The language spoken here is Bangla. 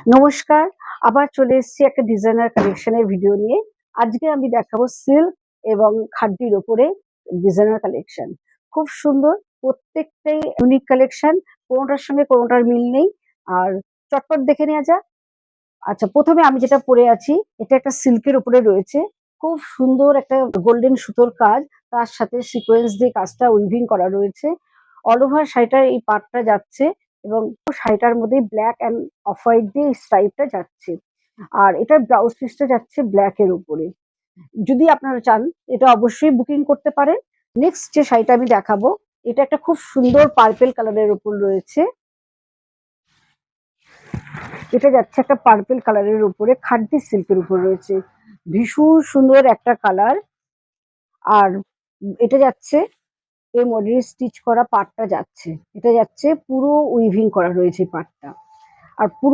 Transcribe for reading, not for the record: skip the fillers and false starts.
নমস্কার, আবার চলে এসেছি একটা ডিজাইনার কালেকশনের ভিডিও নিয়ে। আজকে আমি দেখাবো সিল্ক এবং খাদ্যের ওপরে ডিজাইনার কালেকশন। খুব সুন্দর, প্রত্যেকটাই ইউনিক কালেকশন, কোনোটার সঙ্গে কোনোটার মিল নেই। আর চটপট দেখে নেওয়া যাক। আচ্ছা, প্রথমে আমি যেটা পরে আছি এটা একটা সিল্কের উপরে রয়েছে। খুব সুন্দর একটা গোল্ডেন সুতোর কাজ, তার সাথে সিকোয়েন্স দিয়ে কাজটা উইভিং করা রয়েছে। অল ওভার শাড়িটার এই পাড়টা যাচ্ছে এবং শাড়িটার মধ্যে ব্ল্যাক অ্যান্ড অফ হোয়াইট দিয়ে স্ট্রাইপটা যাচ্ছে। আর এটার ব্লাউজ পিসটা যাচ্ছে ব্ল্যাক এর উপরে। যদি আপনারা চান এটা অবশ্যই বুকিং করতে পারেন। নেক্সট যে শাড়িটা আমি দেখাবো এটা একটা খুব সুন্দর পার্পেল কালারের উপর রয়েছে। এটা যাচ্ছে একটা পার্পেল কালারের উপরে, খাদ্যি সিল্কের উপর রয়েছে। ভীষণ সুন্দর একটা কালার। আর এটা যাচ্ছে এই মডেল স্টিচ করা পাড়টা যাচ্ছে। এটা যাচ্ছে পুরো উইভিং করা রয়েছে পাড়টা। আর পুরো